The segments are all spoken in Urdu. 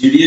GDA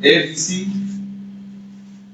ADC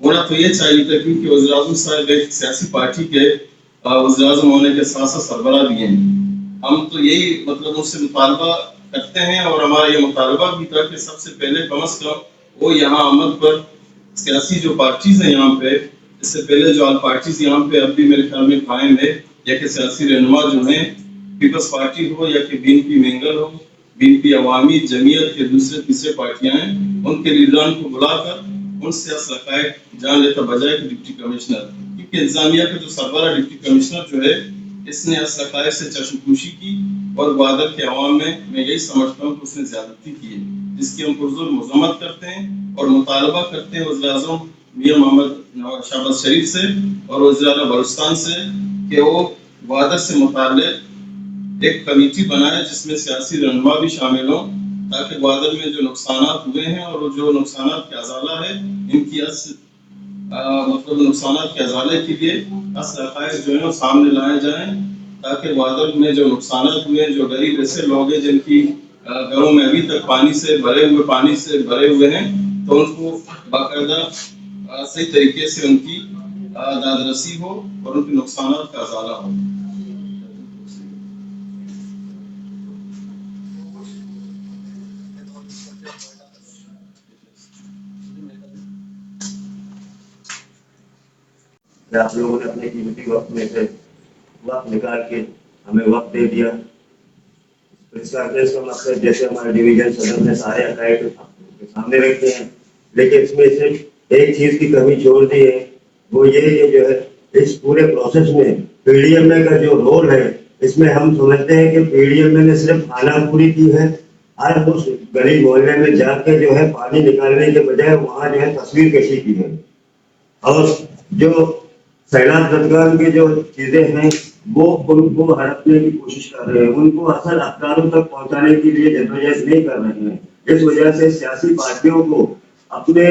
ہونا تو یہ چاہیے تھا کیونکہ وزیر اعظم صاحب ایک سیاسی پارٹی کے وزیر اعظم ہونے کے ساتھ ساتھ سربراہ بھی ہیں. ہم تو یہی مطلب ان سے مطالبہ کرتے ہیں اور ہمارا یہ مطالبہ بھی تھا کہ سب سے پہلے کم از کم وہ یہاں آمد پر سیاسی جو پارٹیز ہیں یہاں پہ، اس سے پہلے جو آل پارٹیز یہاں پہ اب بھی میرے خیال میں قائم ہے، یا کہ سیاسی رہنما جو ہیں پیپلز پارٹی ہو یا کہ بی این پی مینگل ہو، بی این پی عوامی جمعیت کے دوسرے تیسرے پارٹیاں ہیں، ان کے لیڈران کو بلا کر ان سے اصل حقائق جان لیتا بجائے کہ ڈپٹی کمشنر، کیونکہ انتظامیہ کا جو سربراہ ڈپٹی کمشنر جو ہے اس نے اصل حقائق سے چشم پوشی کی اور گوادر کے عوام میں یہی سمجھتا ہوں کہ اس نے زیادتی کی ہے، جس کی ہم پرزور مذمت کرتے ہیں اور مطالبہ کرتے ہیں وزیر اعظم میاں محمد شہباز شریف سے اور وزیر اعلیٰ بلوچستان سے کہ وہ گوادر سے متعلق ایک کمیٹی بنائے جس میں سیاسی رہنما بھی شامل ہوں، تاکہ گوادر میں جو نقصانات ہوئے ہیں اور جو نقصانات کا ازالہ ہے ان کی مطلب نقصانات کے ازالے کے لیے اصل حقائق جو ہیں سامنے لائے جائیں، تاکہ گوادر میں جو نقصانات ہوئے ہیں، جو غریب ایسے لوگ ہیں جن کی گھروں میں ابھی تک پانی سے بھرے ہوئے ہیں، تو ان کو باقاعدہ صحیح طریقے سے ان کی داد رسی ہو اور ان کے نقصانات کا ازالہ ہو. آپ لوگوں نے اپنے قیمتی وقت میں سے وقت نکال کے ہمیں وقت دے دیا. پریس کانفرنس کا مقصد جیسے ہمارے ڈویژن صدر نے سارے حقائق سامنے رکھے ہیں، لیکن اس میں صرف ایک چیز کی کمی چھوڑ دی ہے، وہ یہ کہ جو ہے اس پورے پروسیس میں پی ڈی ایم اے کا جو رول ہے، اس میں ہم سمجھتے ہیں کہ پی ڈی ایم اے نے صرف خانہ پوری کی ہے. آج اس گلی محلے میں جا کے جو ہے پانی نکالنے کے بجائے وہاں جو ہے تصویر کشی کی ہے، اور جو سیلاب زدگان کی جو چیزیں ہیں وہ ان کو ہڑپنے کی کوشش کر رہے ہیں، ان کو اصل افکاروں تک پہنچانے کے لیے جدوجہد نہیں کر رہے ہیں. اس وجہ سے سیاسی پارٹیوں کو اپنے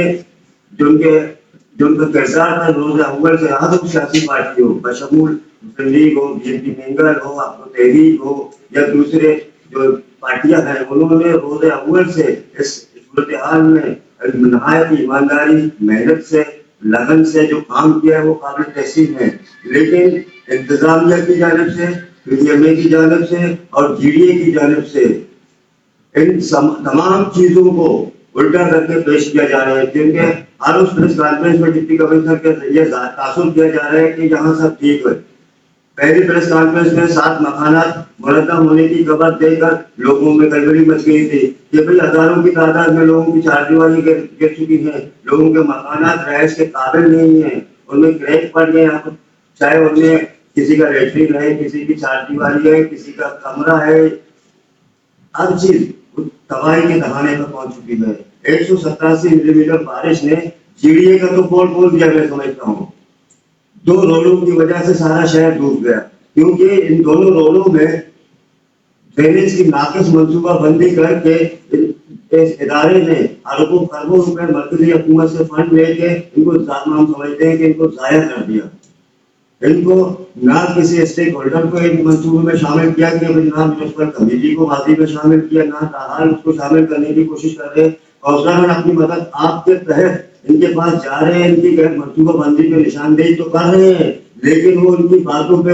جو ان کا کردار تھا روز اول سے ہر سیاسی پارٹیوں بشمول مسلم لیگ ہو، بی این پی مینگل ہو، آپ کو تحریک ہو یا دوسرے جو پارٹیاں ہیں، انہوں نے روز اول سے اس صورتحال میں نہایت ایمانداری، محنت سے، لگن سے جو کام کیا ہے وہ قابل تحسین ہے. لیکن انتظامیہ کی جانب سے، پی ڈی ایم اے کی جانب سے اور جی ڈی اے کی جانب سے ان تمام چیزوں کو الٹا کر کے پیش کیا جا رہا ہے، کیونکہ ہر اس پریس کانفرنس میں ڈپٹی کمشنر کے ذریعے تاثر کیا جا رہا ہے کہ یہاں سب ٹھیک ہے. پہلی پریس کانفرنس میں 7 مکانات منظم ہونے کی خبر دے کر لوگوں میں گڑبڑی مچ گئی تھی کہ بھئی ہزاروں کی تعداد میں لوگوں کی چہاردیواری گر چکی ہے، لوگوں کے مکانات رہائش کے قابل نہیں ہیں، ان میں کریک پڑ گئے ہیں، چاہے ان میں کسی کا لیٹرین ہے، کسی کی چہاردیواری ہے، کسی کا کمرہ ہے، ہر چیز تباہی کے دہانے پر پہنچ چکی ہے. 187 ملی میٹر بارش نے جی ڈی اے کا تو پول کھول دیا، میں سمجھتا ہوں. 2 روڈوں کی وجہ سے سارا شہر ڈوب گیا، کیونکہ ان دونوں روڈوں میں ڈرینیج کی ناقص منصوبہ بندی کر کے اس ادارے نے اربوں خربوں روپے مرکزی حکومت سے فنڈ لے کے ان کو ہم سمجھتے ہیں کہ ان کو ضائع کر دیا. ان کو نہ کسی اسٹیک ہولڈر کو ایک منصوبے میں شامل کیا کہ جناب اس پر کمیٹی کو ماضی میں شامل کیا، نہ تاحال اس کو شامل کرنے کی کوشش کر رہے. کونسلر اپنی مدد آپ کے تحت ان کے پاس جا رہے ہیں، ان کی منصوبہ بندی پہ نشاندہی تو کر رہے ہیں، لیکن وہ ان کی باتوں پہ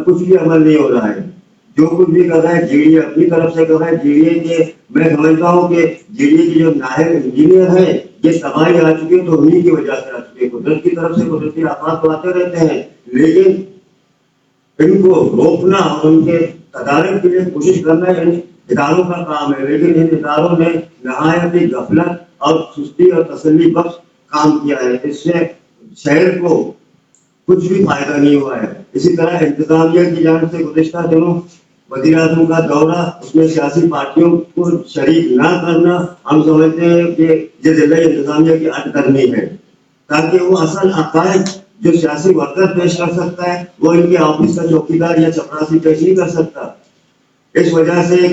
کچھ بھی عمل نہیں ہو رہا ہے. جو کچھ بھی کر رہا ہے جی ڈی اے اپنی طرف سے کر رہا ہے. جی ڈی اے کے میں سمجھتا ہوں کہ جی ڈی اے کی جو نائب انجینئر ہے یہ تباہی آ چکی ہے تو انہیں کی وجہ سے آ چکی ہے. قدرت کی طرف سے قدرتی آفات تو آتے رہتے ہیں، لیکن ان کو روکنا اور ان کے تدارک کے لیے کوشش کرنا ان اداروں کا کام ہے. لیکن ان اداروں نے نہایت ہی غفلت اور سستی اور تسلی بخش کام کیا ہے، اس سے شہر کو کچھ بھی فائدہ نہیں ہوا ہے. اسی طرح انتظامیہ کی جانب سے گزشتہ دنوں وزیر اعظم کا دورہ، اس میں سیاسی پارٹیوں کو شریک نہ کرنا، ہم سمجھتے ہیں کہ یہ ضلع انتظامیہ کی اٹ کرنی ہے، تاکہ وہ اصل حقائق جو سیاسی ورکر پیش کر سکتا ہے وہ ان کے آفس کا چوکیدار یا چپراسی پیش نہیں کر سکتا. اس وجہ سے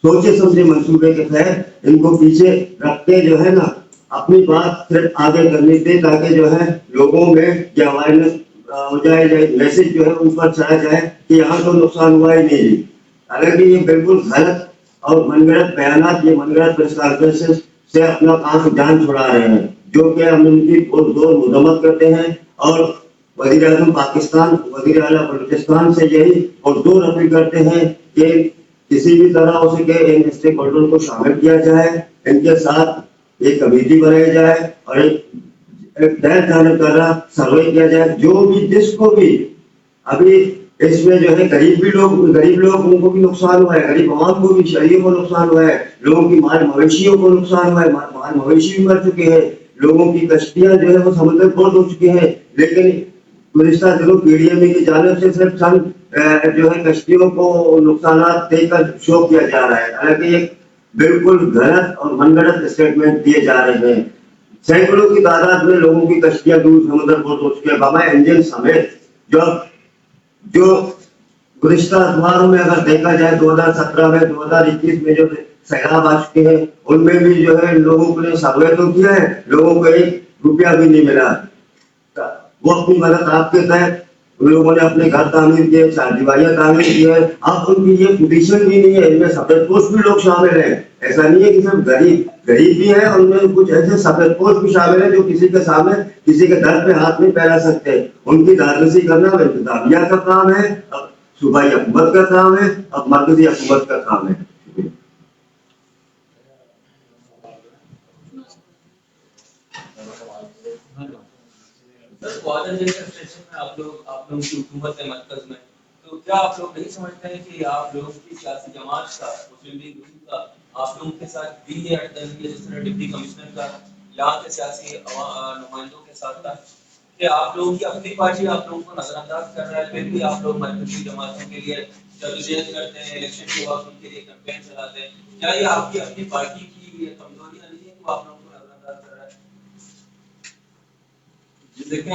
سوچے سمجھے منصوبے کے تحت ان کو پیچھے رکھ کے جو ہے نا اپنی بات پھر آگے کرنی تھی، تاکہ جو ہے لوگوں میں یہ اویئرنیس ہو جائے، میسج جو ہے ان پر چلا جائے کہ یہاں تو نقصان ہوا ہی نہیں. حالانکہ یہ بالکل غلط اور من گھڑت بیانات، یہ من گھڑت پریس کانفرنس سے اپنا کام جان چھڑا رہے ہیں. جو کہ ہم ان کی زور مذمت کرتے ہیں اور وزیر اعظم پاکستان وزیر اعلیٰ بلوچستان سے یہی اور زور اپیل کرتے ہیں کہ کسی بھی طرح ہو سکے ان اسٹیک ہولڈر کو شامل کیا جائے, ان کے ساتھ ایک کمیٹی بنائی جائے اور ایک غیر جانبدارانہ سروے کیا جائے. جو بھی جس کو بھی ابھی اس میں جو ہے غریب لوگوں کو بھی نقصان ہوا ہے, غریب عوام کو بھی, شہریوں کو نقصان ہوا ہے, لوگوں کی مال مویشیوں کو نقصان ہوا ہے, مال مویشی بھی مر چکے ہیں, لوگوں کی کشتیاں جو ہے وہ سمندر پور ہو چکی ہیں. لیکن گزشتہ دنوں پی ڈی ایم کی جانب سے صرف جو ہے کشتیوں کو نقصانات دے کر شو کیا جا رہا ہے, حالانکہ یہ بالکل غلط اور من گھڑت اسٹیٹمنٹ دیے جا رہے ہیں. سینکڑوں کی تعداد میں لوگوں کی کشتیاں دور سمندر پور ہو چکی ہیں بغیر انجن سمیت. جو گزشتہ اتواروں میں اگر دیکھا جائے 2017 میں 2021 میں جو سیلاب آ چکے ہیں ان میں بھی جو ہے لوگوں نے سروے تو کیا ہے, لوگوں کو 1 روپیہ بھی نہیں ملا. وہ اپنی مدد آپ کے تحت لوگوں نے اپنے گھر تعمیر کیے, 4 دیواریاں تعمیر کی ہے. اب ان کی یہ پوزیشن بھی نہیں ہے, ان میں سفید پوش بھی لوگ شامل ہیں. ایسا نہیں ہے کہ صرف غریب بھی ہے, ان میں کچھ ایسے سفید پوش بھی شامل ہیں جو کسی کے سامنے کسی کے در پہ ہاتھ نہیں پھیلا سکتے. ان کی دارسی کرنا اب انتظامیہ کا کام ہے, اب صوبائی حکومت کا کام ہے, اب مرکزی حکومت کا کام ہے. گوادر جیسے اسٹیشن میں آپ لوگوں کی حکومت ہے مرکز میں, تو کیا آپ لوگ نہیں سمجھتے ہیں کہ آپ لوگوں کی سیاسی جماعت کا, مسلم لیگ نون کا آپ لوگوں کے ساتھ بھی یہ اٹکل ہے جس طرح ڈپٹی کمشنر کا یہاں کے سیاسی نمائندوں کے ساتھ تھا کہ آپ لوگوں کی اپنی پارٹی آپ لوگوں کو نظر انداز کر رہا ہے, پھر بھی آپ لوگ مرکزی جماعتوں کے لیے جدوجہد کرتے ہیں, الیکشن کے وقت ان کے لیے کیمپین چلاتے ہیں. کیا یہ آپ کی اپنی پارٹی کی کمزوریاں نہیں ہیں کہ آپ لوگوں کو نظر انداز کر رہا ہے؟ جی دیکھیں,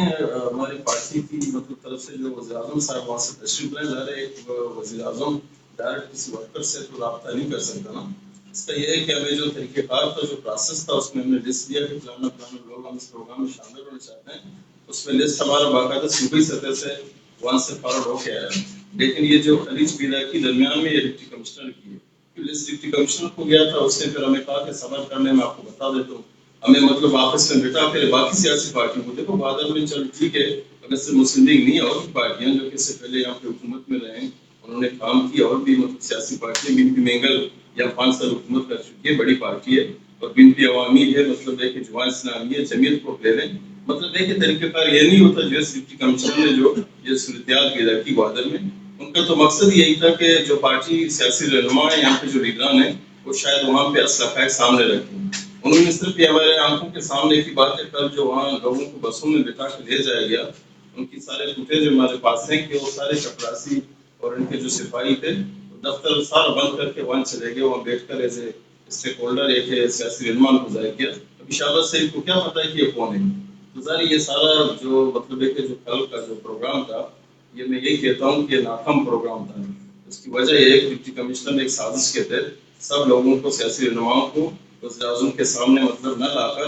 ہماری پارٹی کی مطلب طرف سے جو وزیر اعظم صاحب وہاں سے تشریف لائے جا رہے, ایک وزیر اعظم ڈائریکٹ کسی ورکر سے تو رابطہ نہیں کر سکتا نا. اس کا یہ ہے کہ ہمیں جو طریقہ کار تھا, جو پروسیس تھا, اس میں ہم نے لسٹ دیا کہ فلانا لوگ ہم اس پروگرام میں شامل ہونا چاہتے ہیں. اس میں لسٹ ہمارا باقاعدہ صوبائی سطح سے وہاں سے فارورڈ ہو کے آیا. لیکن یہ جو خلیج بیدہ کی درمیان میں یہ ڈپٹی کمشنر کی ہے, لسٹ ڈپٹی کمشنر کو گیا تھا, اس نے پھر ہمیں کہا کہ صبر کرنے میں آپ کو بتا دیتا ہوں, ہمیں مطلب آپس میں بٹا پھر باقی سیاسی پارٹیوں کو دیکھو بادل میں چل ٹھیک ہے, اگر صرف مسلم لیگ نہیں ہے اور بھی پارٹیاں جو کہ اس سے پہلے یہاں پہ حکومت میں رہے, انہوں نے کام کیا, اور بھی مطلب سیاسی پارٹیاں, بنتی مینگل یا 5 سال حکومت کر چکی ہے, بڑی پارٹی ہے, اور بنتی عوامی ہے, مطلب ہے کہ جوان اسلامی ہے, جمعیت کو لے لیں. مطلب ہے کہ طریقہ کار یہ نہیں ہوتا جو ڈپٹی کمشنر نے جو یہ صورتحال پیدا کی بادل میں. ان کا تو مقصد یہی تھا کہ جو پارٹی سیاسی رہنما ہے یہاں پہ جو لیڈران ہیں وہ شاید وہاں پہ اسلحہ فیک سامنے رکھیں. انہوں نے صرف یہ ہمارے آنکھوں کے سامنے کی بات ہے, کل جو وہاں لوگوں کو بسوں میں بٹھا کے لے جایا گیا, ان کی سارے فوٹیج ہمارے پاس ہیں کہ وہ سارے چپراسی اور ان کے جو سپاہی تھے دفتر سارا بند کر کے وہاں چلے گئے, وہاں بیٹھ کر ایز اے اسٹیک ہولڈر ایک سیاسی رہنما کو ظاہر کیا. ابھی شہباز شریف کو کیا پتا ہے کہ یہ کون ہے؟ تو ظاہر یہ سارا جو مطلب ہے کہ جو کل کا جو پروگرام تھا, یہ میں یہی کہتا ہوں کہ ناکام پروگرام تھا. اس کی وجہ یہ ہے کہ ڈپٹی کمشنر نے ایک سازش کے تحت سب لوگوں کو, سیاسی رہنماؤں کو وزیر اعظم کے سامنے مطلب نہ لا کر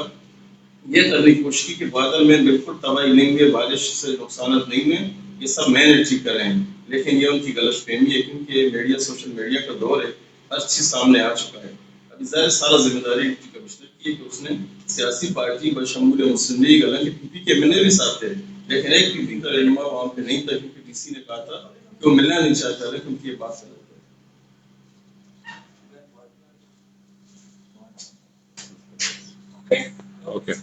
یہ کرنے کی کوشش کی کہ بادل میں بالکل تباہی نہیں ہوئی, بارش سے نقصانات نہیں ہوئے, یہ سب میں نے ٹھیک کرے ہیں. لیکن یہ ان کی غلط فہمی ہے, کیونکہ میڈیا سوشل میڈیا کا دور ہے, ہر چیز سامنے آ چکا ہے. ابھی ظاہر سارا ذمہ داری ڈپٹی کمشنر کی ہے کہ اس نے سیاسی پارٹی بشمول مسلم لیگ, حالانکہ پی پی کے ملنے بھی ساتھ تھے, لیکن ایک پی پی کا رہنما وہاں پہ نہیں تھا, کیونکہ ڈی سی نے کہا تھا کہ وہ ملنا نہیں چاہتا, لیکن یہ بات غلط ہے. اوکے